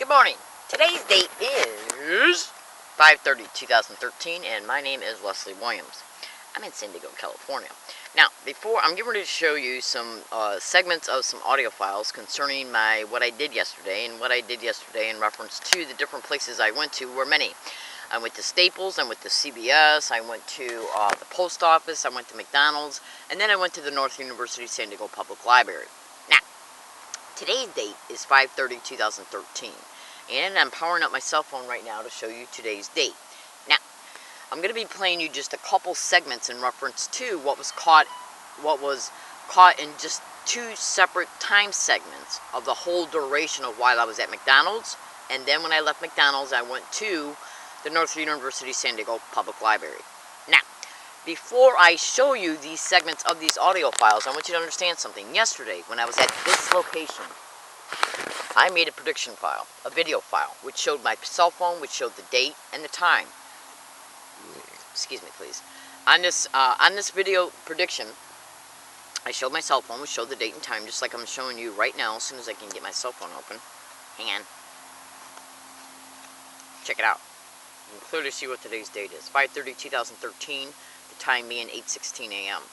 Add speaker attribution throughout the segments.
Speaker 1: Good morning. Today's date is 5/30/2013, and my name is Leslie Williams. I'm in San Diego, California. Now, I'm getting ready to show you some segments of some audio files concerning what I did yesterday, and what I did yesterday in reference to the different places I went to were many. I went to Staples, I went to CVS, I went to the post office, I went to McDonald's, and then I went to the North University San Diego Public Library. Now, today's date is 5/30/2013, and I'm powering up my cell phone right now to show you today's date. Now, I'm going to be playing you just a couple segments in reference to what was caught in just two separate time segments of the whole duration of while I was at McDonald's, and then when I left McDonald's, I went to the North University San Diego Public Library. Now, before I show you these segments of these audio files, I want you to understand something. Yesterday, when I was at this location, I made a prediction file, a video file, which showed my cell phone, which showed the date and the time. Excuse me, please. On this video prediction, I showed my cell phone, which showed the date and time, just like I'm showing you right now, as soon as I can get my cell phone open. Hang on. Check it out. You can clearly see what today's date is. 5/30/2013, the time being 8:16 a.m.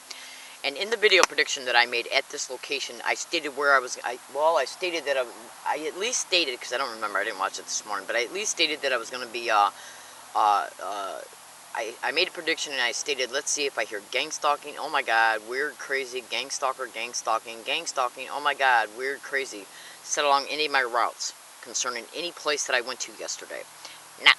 Speaker 1: And in the video prediction that I made at this location, I stated where I was, I stated that I at least stated, because I don't remember, I didn't watch it this morning, but I at least stated that I was going to be, I made a prediction and I stated, let's see if I hear gang stalking, oh my god, weird, crazy, gang stalker, gang stalking, oh my god, weird, crazy, set along any of my routes concerning any place that I went to yesterday. Now,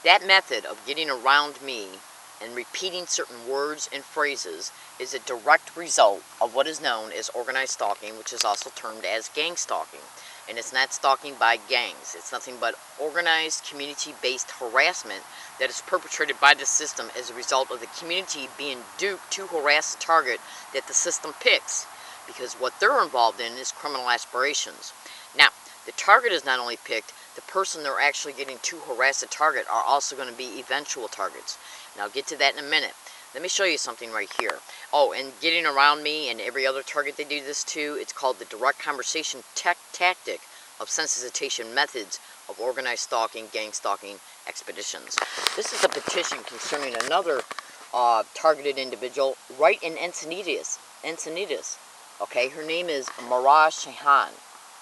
Speaker 1: that method of getting around me and repeating certain words and phrases is a direct result of what is known as organized stalking, which is also termed as gang stalking. And it's not stalking by gangs. It's nothing but organized, community-based harassment that is perpetrated by the system as a result of the community being duped to harass the target that the system picks. Because what they're involved in is criminal aspirations. Now, the target is not only picked, the person they're actually getting to harass the target are also going to be eventual targets. And I'll get to that in a minute. Let me show you something right here. Oh, and getting around me and every other target they do this to, it's called the direct conversation tactic of sensitization methods of organized stalking, gang stalking expeditions. This is a petition concerning another targeted individual right in Encinitas. Okay, her name is Miraj Shahan.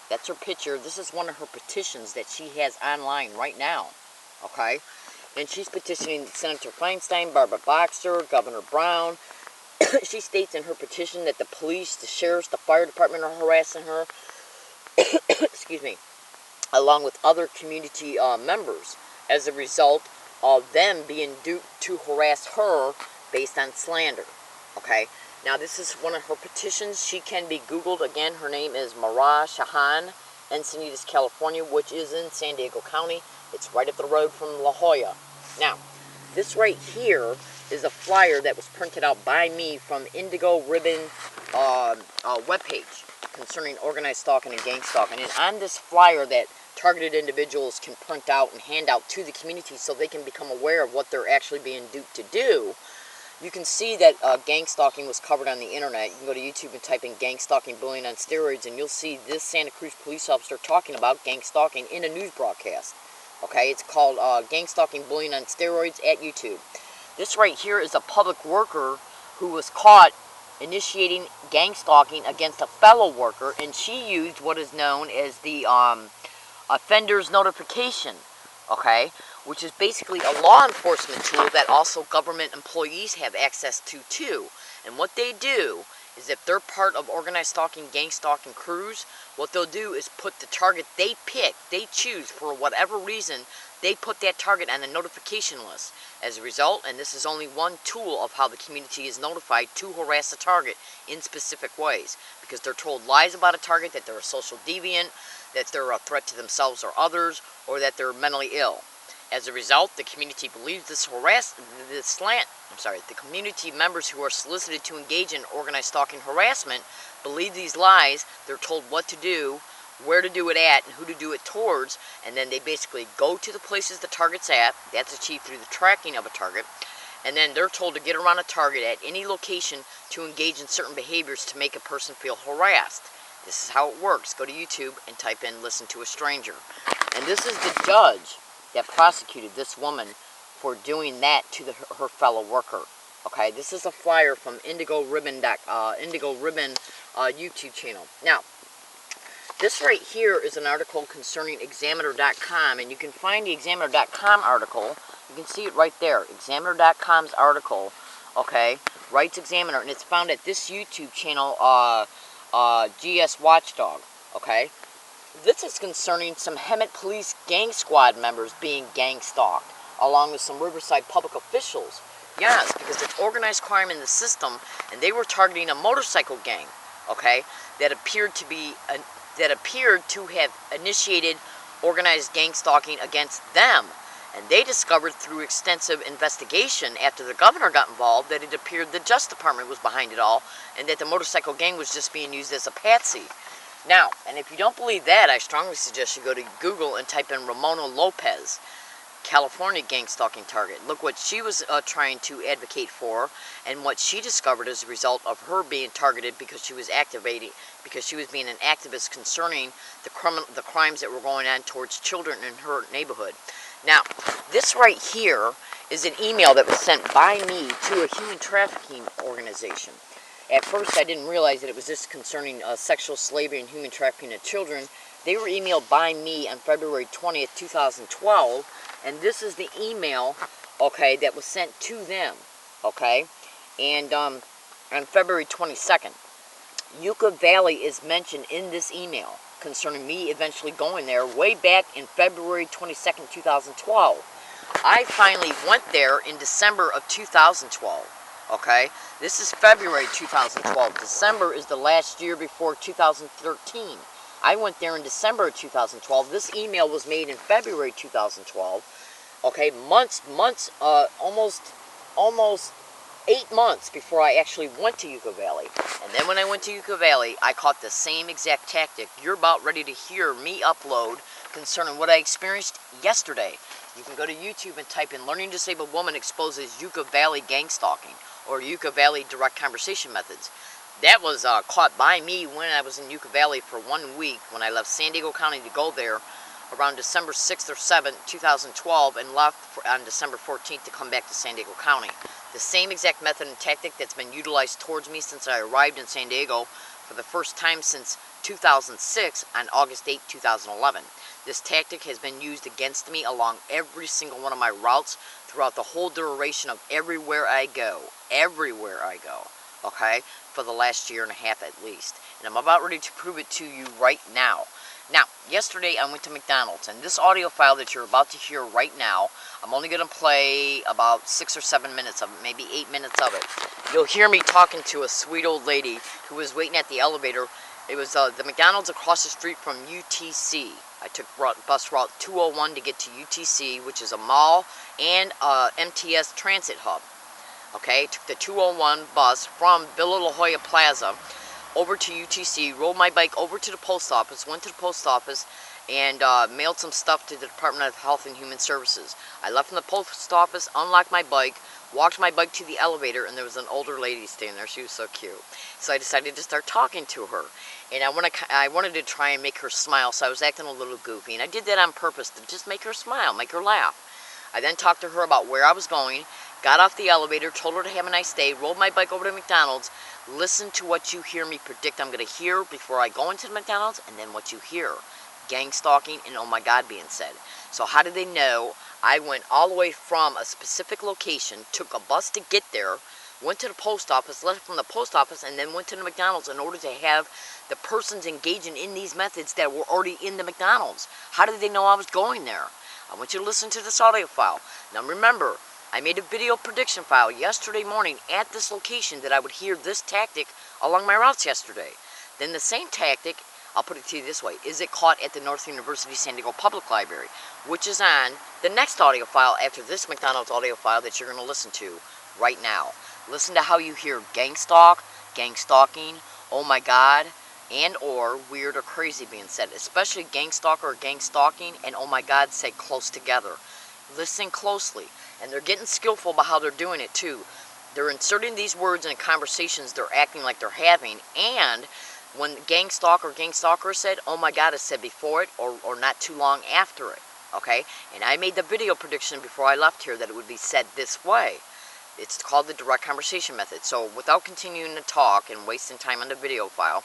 Speaker 1: That's her picture. This is one of her petitions that she has online right now. Okay? And she's petitioning Senator Feinstein, Barbara Boxer, Governor Brown. She states in her petition that the police, the sheriffs, the fire department are harassing her. Excuse me. Along with other community members as a result of them being duped to harass her based on slander. Okay? Now, this is one of her petitions. She can be Googled. Again, her name is Miraj Shahan, Encinitas, California, which is in San Diego County. It's right up the road from La Jolla. Now, this right here is a flyer that was printed out by me from Indigo Ribbon webpage concerning organized stalking and gang stalking. And on this flyer that targeted individuals can print out and hand out to the community so they can become aware of what they're actually being duped to do, you can see that gang stalking was covered on the internet. You can go to YouTube and type in gang stalking bullying on steroids, and you'll see this Santa Cruz police officer talking about gang stalking in a news broadcast. Okay, it's called gang stalking bullying on steroids at YouTube. This right here is a public worker who was caught initiating gang stalking against a fellow worker, and she used what is known as the offender's notification. Okay, which is basically a law enforcement tool that also government employees have access to too. And what they do is, if they're part of organized stalking, gang stalking crews, what they'll do is put the target they pick, they choose for whatever reason, they put that target on the notification list. As a result, and this is only one tool of how the community is notified to harass a target in specific ways, because they're told lies about a target, that they're a social deviant, that they're a threat to themselves or others, or that they're mentally ill. As a result, the community believes the community members who are solicited to engage in organized stalking harassment believe these lies. They're told what to do, where to do it at, and who to do it towards, and then they basically go to the places the target's at. That's achieved through the tracking of a target, and then they're told to get around a target at any location to engage in certain behaviors to make a person feel harassed. This is how it works. Go to YouTube and type in "listen to a stranger." And this is the judge that prosecuted this woman for doing that to her fellow worker. Okay, this is a flyer from Indigo Ribbon YouTube channel. Now, this right here is an article concerning Examiner.com, and you can find the Examiner.com article. You can see it right there, Examiner.com's article. Okay, Rights Examiner, and it's found at this YouTube channel, GS Watchdog. Okay, this is concerning some Hemet Police gang squad members being gang stalked, along with some Riverside public officials. Yes, because it's organized crime in the system, and they were targeting a motorcycle gang, okay, that appeared to have initiated organized gang stalking against them. And they discovered through extensive investigation after the governor got involved that it appeared the Justice Department was behind it all, and that the motorcycle gang was just being used as a patsy. Now, and if you don't believe that, I strongly suggest you go to Google and type in Ramona Lopez, California gang stalking target. Look what she was trying to advocate for, and what she discovered as a result of her being targeted because she was being an activist concerning the crimes that were going on towards children in her neighborhood. Now, this right here is an email that was sent by me to a human trafficking organization. At first, I didn't realize that it was just concerning sexual slavery and human trafficking of children. They were emailed by me on February 20th, 2012, and this is the email, okay, that was sent to them, okay? And on February 22nd, Yucca Valley is mentioned in this email concerning me eventually going there way back in February 22nd, 2012. I finally went there in December of 2012, okay? This is February 2012. December is the last year before 2013. I went there in December of 2012. This email was made in February 2012. Okay, almost 8 months before I actually went to Yucca Valley. And then when I went to Yucca Valley, I caught the same exact tactic you're about ready to hear me upload concerning what I experienced yesterday. You can go to YouTube and type in "Learning Disabled Woman Exposes Yucca Valley Gang Stalking" or Yucca Valley Direct Conversation Methods. That was caught by me when I was in Yucca Valley for 1 week, when I left San Diego County to go there around December 6th or 7th, 2012, and left on December 14th to come back to San Diego County. The same exact method and tactic that's been utilized towards me since I arrived in San Diego for the first time since 2006 on August 8, 2011. This tactic has been used against me along every single one of my routes throughout the whole duration of everywhere I go, okay, for the last year and a half at least. And I'm about ready to prove it to you right now. Now, yesterday I went to McDonald's, and this audio file that you're about to hear right now, I'm only going to play about 6 or 7 minutes of it, maybe 8 minutes of it. You'll hear me talking to a sweet old lady who was waiting at the elevator. It was the McDonald's across the street from UTC. I took bus route 201 to get to UTC, which is a mall and MTS transit hub. Okay, took the 201 bus from Villa La Jolla Plaza over to UTC, rolled my bike over to the post office, went to the post office, and mailed some stuff to the Department of Health and Human Services. I left from the post office, unlocked my bike, walked my bike to the elevator, and there was an older lady standing there. She was so cute. So I decided to start talking to her. And I wanted to try and make her smile, so I was acting a little goofy. And I did that on purpose to just make her smile, make her laugh. I then talked to her about where I was going, got off the elevator, told her to have a nice day, rolled my bike over to McDonald's, listened to what you hear me predict I'm going to hear before I go into the McDonald's, and then what you hear. Gang stalking and "oh my God" being said. So how did they know? I went all the way from a specific location, took a bus to get there, went to the post office, left from the post office, and then went to the McDonald's in order to have the persons engaging in these methods that were already in the McDonald's. How did they know I was going there? I want you to listen to this audio file. Now remember, I made a video prediction file yesterday morning at this location that I would hear this tactic along my routes yesterday. Then the same tactic, I'll put it to you this way, is it caught at the North University San Diego Public Library, which is on the next audio file after this McDonald's audio file that you're going to listen to right now. Listen to how you hear gang stalk, gang stalking, "oh my God," and or "weird" or "crazy" being said, especially gang stalker or gang stalking and "oh my God" said close together. Listen closely. And they're getting skillful about how they're doing it too. They're inserting these words in conversations they're acting like they're having, and when Gang Stalker said, oh my God, it said before it or not too long after it, okay? And I made the video prediction before I left here that it would be said this way. It's called the direct conversation method. So without continuing to talk and wasting time on the video file,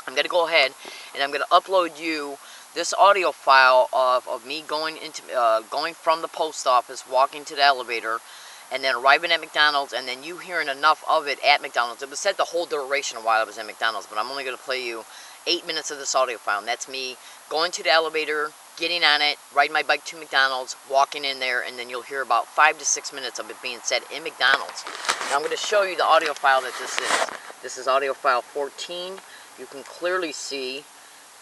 Speaker 1: I'm going to go ahead and I'm going to upload you this audio file of me going from the post office, walking to the elevator, and then arriving at McDonald's, and then you hearing enough of it at McDonald's. It was said the whole duration while I was at McDonald's, but I'm only going to play you 8 minutes of this audio file, and that's me going to the elevator, getting on it, riding my bike to McDonald's, walking in there, and then you'll hear about 5 to 6 minutes of it being said in McDonald's. Now I'm going to show you the audio file that this is. This is audio file 14. You can clearly see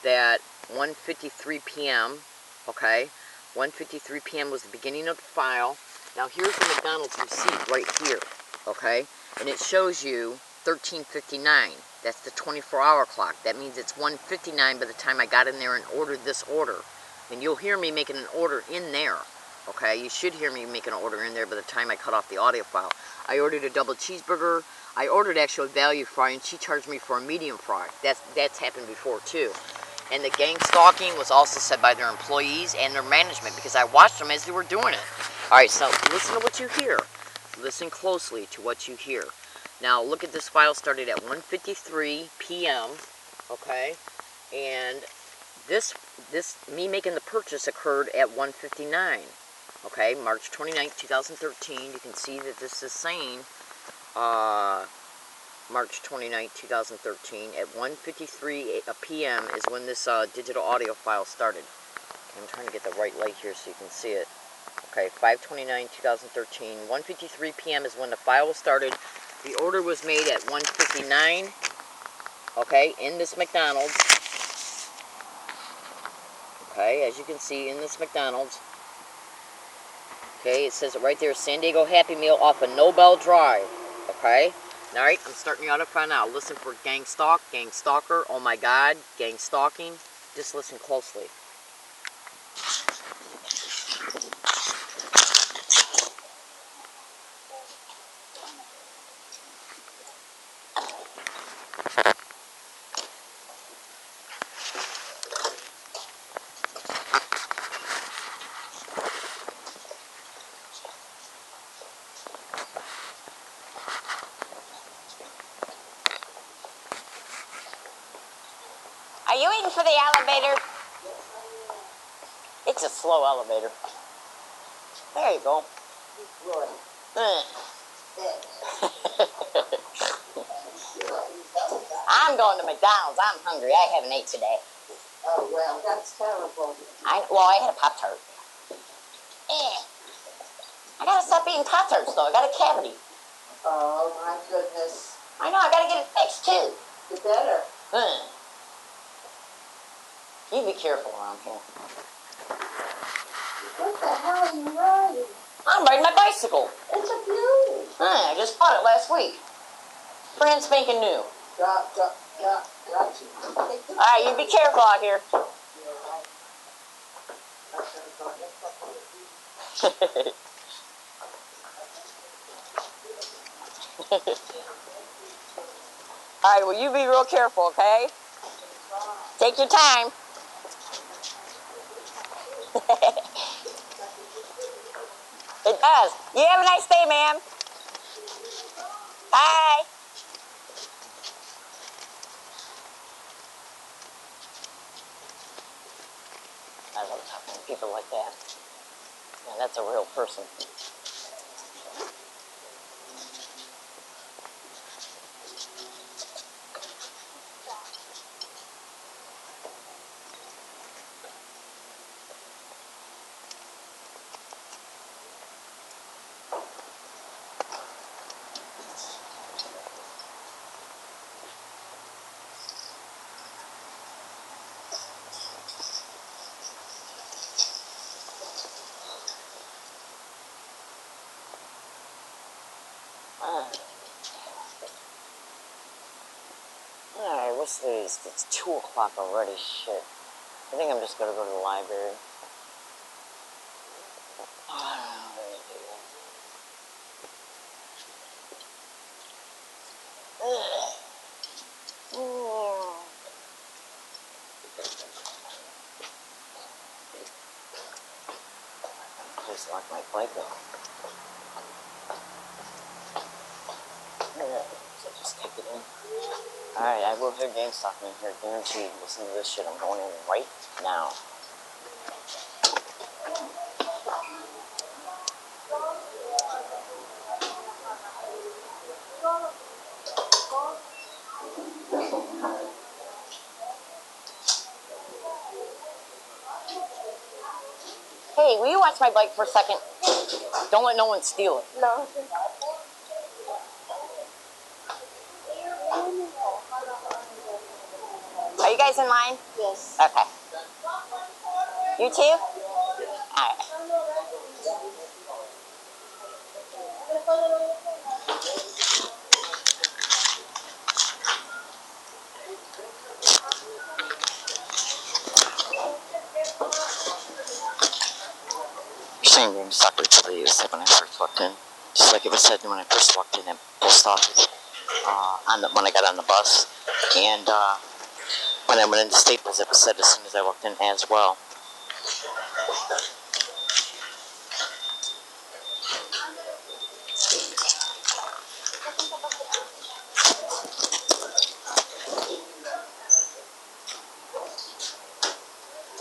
Speaker 1: that 1:53 p.m., okay? 1:53 p.m. was the beginning of the file. Now here's the McDonald's receipt right here, okay? And it shows you 13:59. That's the 24-hour clock. That means it's 1:59 by the time I got in there and ordered this order. And you'll hear me making an order in there, okay? You should hear me making an order in there by the time I cut off the audio file. I ordered a double cheeseburger. I ordered actually a value fry, and she charged me for a medium fry. That's happened before too. And the gang stalking was also said by their employees and their management, because I watched them as they were doing it. Alright, so listen to what you hear. Listen closely to what you hear. Now look at this file started at 1:53 p.m. Okay? And this me making the purchase occurred at 1:59. Okay, March 29th, 2013. You can see that this is saying March 29th, 2013 at 1:53 p.m. is when this digital audio file started. Okay, I'm trying to get the right light here so you can see it. Okay, 5/29/2013, 1:53 p.m. is when the file was started. The order was made at 1:59, okay, in this McDonald's. Okay, as you can see, in this McDonald's. Okay, it says it right there, San Diego Happy Meal off of Nobel Drive. Okay, alright, I'm starting the audio file now. Listen for gang stalk, gang stalker, oh my God, gang stalking. Just listen closely. Are you waiting for the elevator? It's a slow elevator. There you go. I'm going to McDonald's. I'm hungry. I haven't ate today.
Speaker 2: Oh, well, that's terrible.
Speaker 1: I had a Pop-Tart. I gotta stop eating Pop-Tarts, though. I got a cavity.
Speaker 2: Oh, my goodness.
Speaker 1: I know. I gotta get it fixed, too.
Speaker 2: You better.
Speaker 1: You be careful around here.
Speaker 2: What the hell are you riding?
Speaker 1: I'm riding my bicycle.
Speaker 2: It's a beauty.
Speaker 1: I just bought it last week. Brand spanking new.
Speaker 2: Got you.
Speaker 1: Alright, you be careful out here. Alright, well, you be real careful, okay? Take your time. It does. You have a nice day, ma'am. Bye. I love talking to people like that. Man, that's a real person. Alright, what's this? It's 2 o'clock already, shit. I think I'm just gonna go to the library. always lock my bike up. So just kick it in. Alright, I will hear gang stalking in here, guaranteed. Listen to this shit, I'm going in right now. Hey, will you watch my bike for a second? Don't let no one steal it.
Speaker 2: No.
Speaker 1: Are you guys in line?
Speaker 2: Yes.
Speaker 1: Okay. You too? Alright. Same game sucker today is like when I first walked in. Just like it was said when I first walked in at post office, when I got on the bus, and when I went into Staples, it was said as soon as I walked in as well.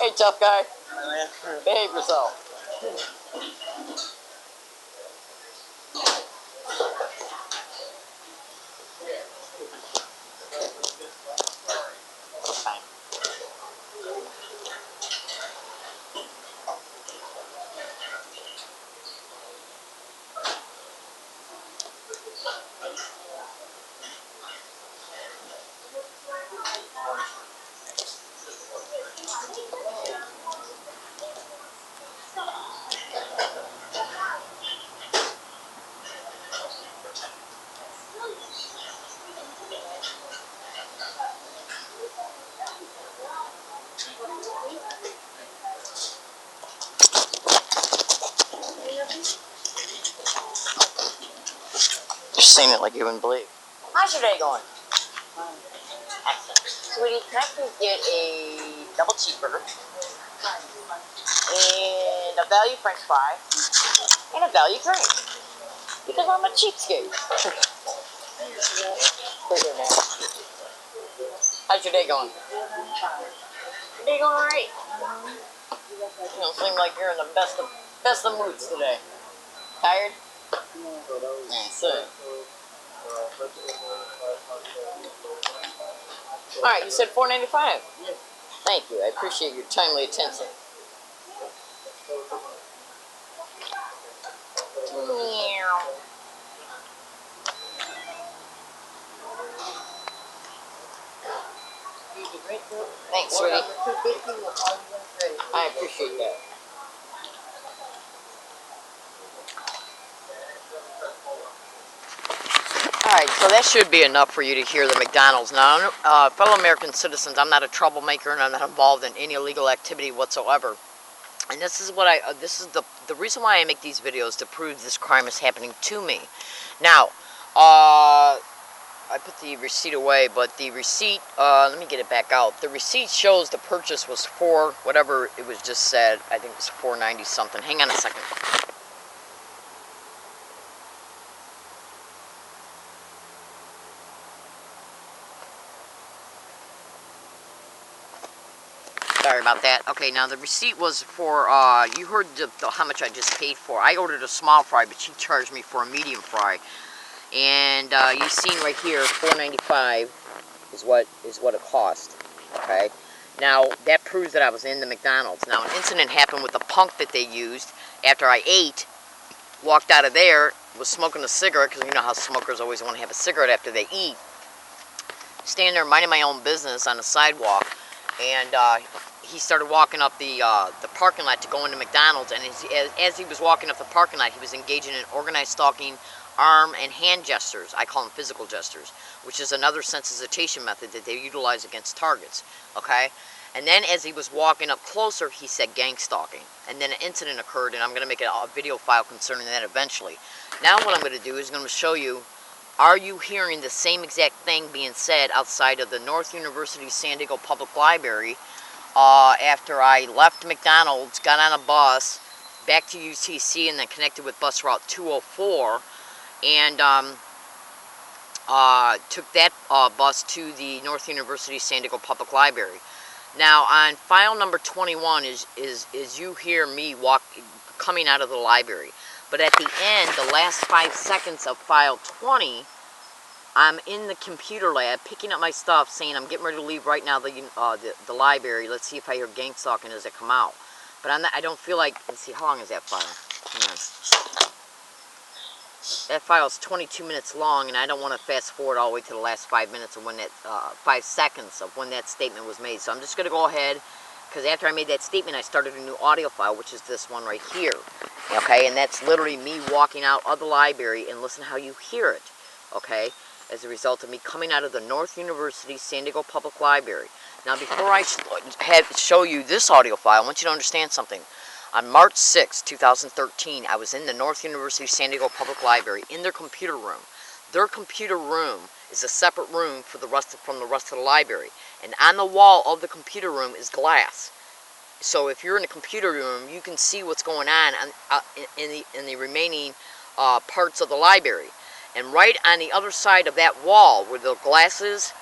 Speaker 1: Hey, tough guy. Behave yourself. Fine. You're saying it like you wouldn't believe. How's your day going? Excellent. Sweetie, can I please get a double cheeseburger and a value french fry and a value drink? Because I'm a cheapskate. Figure it out. How's your day going? Your day going alright? You don't seem like you're in the best of moods today. Tired? Yeah, so. Alright, you said $4.95. Thank you, I appreciate your timely attention. Meow. Thanks, sweetie. I appreciate that. Alright, so that should be enough for you to hear the McDonald's. Now, fellow American citizens, I'm not a troublemaker and I'm not involved in any illegal activity whatsoever. And this is what this is the reason why I make these videos, to prove this crime is happening to me. Now, I put the receipt away, but the receipt, let me get it back out. The receipt shows the purchase was for whatever it was just said. I think it was $4.90 something. Hang on a second. Sorry about that. Okay, now the receipt was for, you heard how much I just paid for. I ordered a small fry, but she charged me for a medium fry. And you've seen right here, $4.95 is what it cost. Okay. Now that proves that I was in the McDonald's. Now an incident happened with the punk that they used after I ate. Walked out of there, was smoking a cigarette, because you know how smokers always want to have a cigarette after they eat. Standing there minding my own business on the sidewalk, and he started walking up the parking lot to go into McDonald's, and as he was walking up the parking lot, he was engaging in organized stalking, arm and hand gestures. I call them physical gestures, which is another sensitization method that they utilize against targets, okay? And then as he was walking up closer, he said gang stalking. And then an incident occurred, and I'm going to make a video file concerning that eventually. Now what I'm going to do is going to show you, are you hearing the same exact thing being said outside of the North University San Diego Public Library after I left McDonald's, got on a bus, back to UTC and then connected with bus route 204, and took that bus to the North University San Diego Public Library. Now on file number 21 is you hear me coming out of the library, but at the end, the last 5 seconds of file 20, I'm in the computer lab picking up my stuff, saying I'm getting ready to leave right now the library. Let's see if I hear gang stalking as I come out. But I don't feel like, let's see, how long is that file? Hang on. That file is 22 minutes long, and I don't want to fast forward all the way to the last 5 minutes of when that, 5 seconds of when that statement was made. So I'm just going to go ahead, because after I made that statement, I started a new audio file, which is this one right here. Okay, and that's literally me walking out of the library, and listen how you hear it. Okay, as a result of me coming out of the North University San Diego Public Library. Now, before I show you this audio file, I want you to understand something. On March 6, 2013, I was in the North University San Diego Public Library in their computer room. Their computer room is a separate room from the rest of the library. And on the wall of the computer room is glass. So if you're in the computer room, you can see what's going on in the remaining parts of the library. And right on the other side of that wall, where the glass is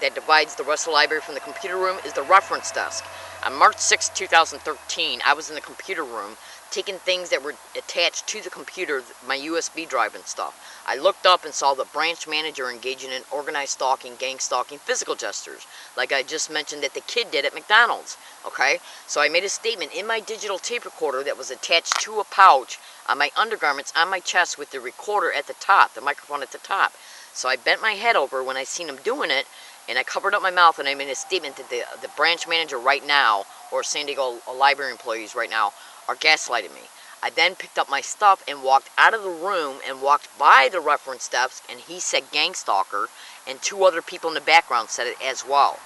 Speaker 1: that divides the rest of the library from the computer room, is the reference desk. On March 6, 2013, I was in the computer room taking things that were attached to the computer, my USB drive and stuff. I looked up and saw the branch manager engaging in organized stalking, gang stalking, physical gestures, like I just mentioned that the kid did at McDonald's. Okay? So I made a statement in my digital tape recorder that was attached to a pouch on my undergarments on my chest with the recorder at the top, the microphone at the top. So I bent my head over when I seen him doing it, and I covered up my mouth, and I made a statement that the branch manager right now, or San Diego library employees right now, are gaslighting me. I then picked up my stuff and walked out of the room and walked by the reference desk, and he said gang stalker, and 2 other people in the background said it as well.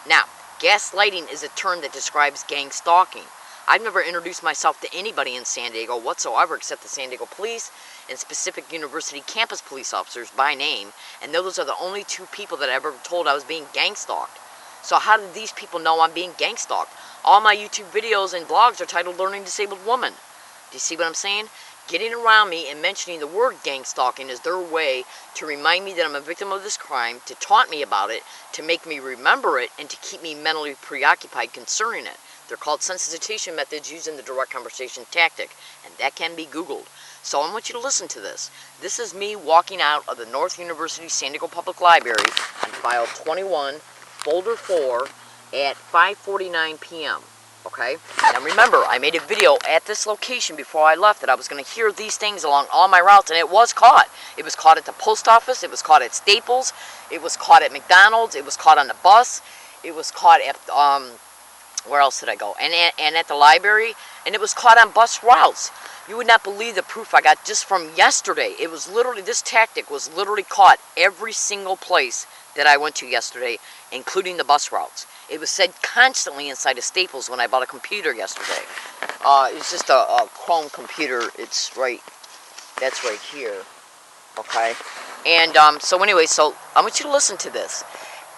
Speaker 1: Now, gaslighting is a term that describes gang stalking. I've never introduced myself to anybody in San Diego whatsoever except the San Diego police and specific university campus police officers by name, and those are the only 2 people that I ever told I was being gang stalked. So how did these people know I'm being gang stalked? All my YouTube videos and blogs are titled Learning Disabled Woman. Do you see what I'm saying? Getting around me and mentioning the word gang stalking is their way to remind me that I'm a victim of this crime, to taunt me about it, to make me remember it, and to keep me mentally preoccupied concerning it. They're called sensitization methods used in the direct conversation tactic, and that can be Googled. So I want you to listen to this. This is me walking out of the North University San Diego Public Library on file 21, folder 4, at 5:49 p.m. Okay? Now remember, I made a video at this location before I left that I was going to hear these things along all my routes, and it was caught. It was caught at the post office, it was caught at Staples, it was caught at McDonald's, it was caught on the bus, it was caught at, where else did I go? And at the library, and it was caught on bus routes. You would not believe the proof I got just from yesterday. It was literally, this tactic was literally caught every single place that I went to yesterday, including the bus routes. It was said constantly inside of Staples when I bought a computer yesterday. It's just a Chrome computer. It's right, that's right here. Okay? And so anyway, so I want you to listen to this.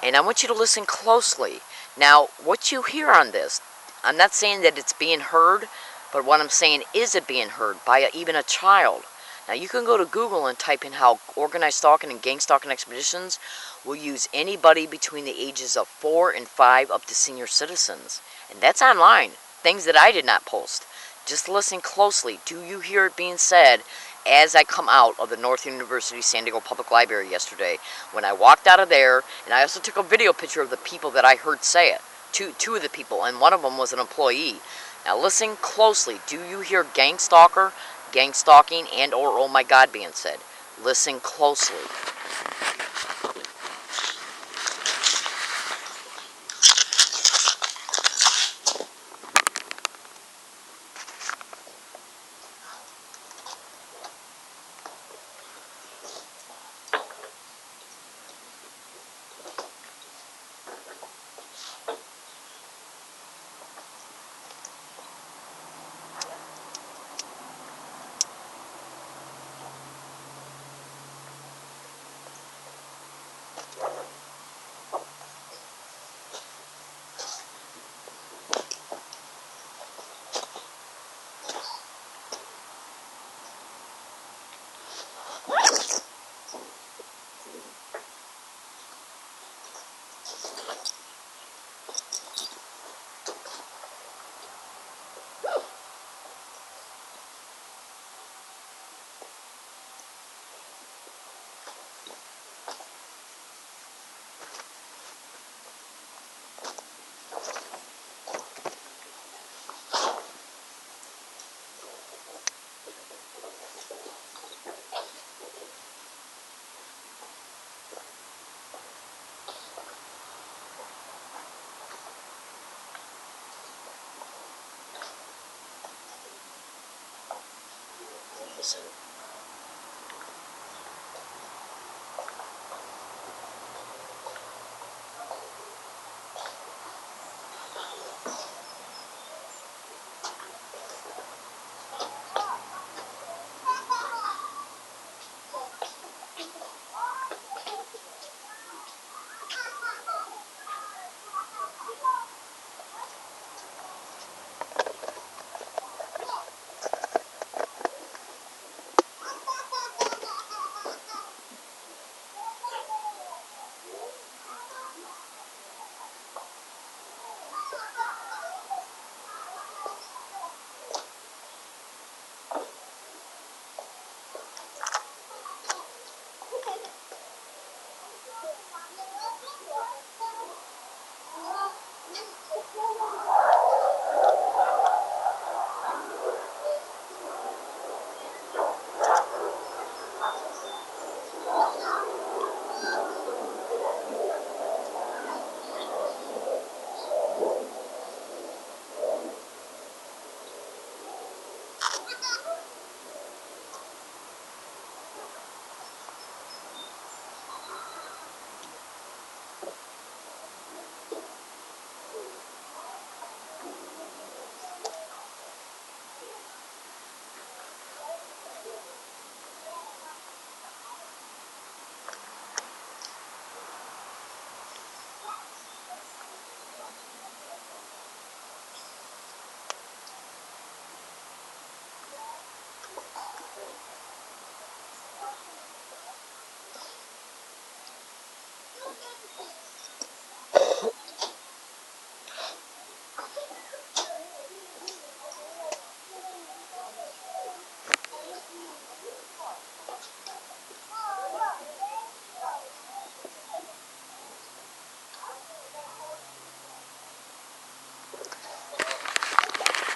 Speaker 1: And I want you to listen closely. Now, what you hear on this, I'm not saying that it's being heard, but what I'm saying is it being heard by even a child. Now, you can go to Google and type in how organized stalking and gang stalking expeditions will use anybody between the ages of 4 and 5 up to senior citizens. And that's online, things that I did not post. Just listen closely. Do you hear it being said as I come out of the North University San Diego Public Library yesterday? When I walked out of there, and I also took a video picture of the people that I heard say it. Two of the people, and one of them was an employee. Now listen closely. Do you hear gang stalker, gang stalking, and or oh my God being said? Listen closely. Listen.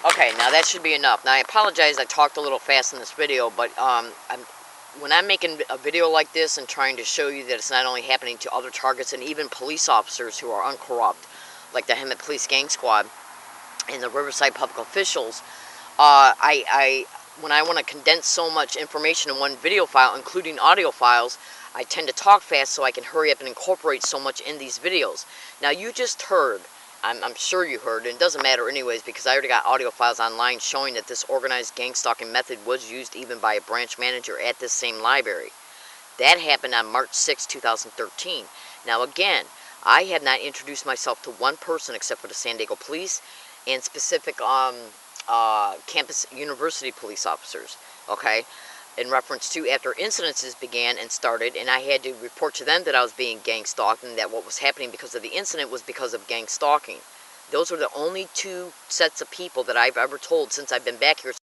Speaker 1: Okay, now that should be enough. Now I apologize, I talked a little fast in this video, but when I'm making a video like this and trying to show you that it's not only happening to other targets and even police officers who are uncorrupt, like the Hemet Police Gang Squad and the Riverside Public Officials, when I want to condense so much information in one video file, including audio files, I tend to talk fast so I can hurry up and incorporate so much in these videos. Now you just heard, I'm sure you heard, and it doesn't matter anyways because I already got audio files online showing that this organized gang stalking method was used even by a branch manager at this same library. That happened on March 6, 2013. Now again, I have not introduced myself to one person except for the San Diego Police and specific campus university police officers, okay, in reference to after incidences began and started, and I had to report to them that I was being gang stalked and that what was happening because of the incident was because of gang stalking. Those are the only two sets of people that I've ever told since I've been back here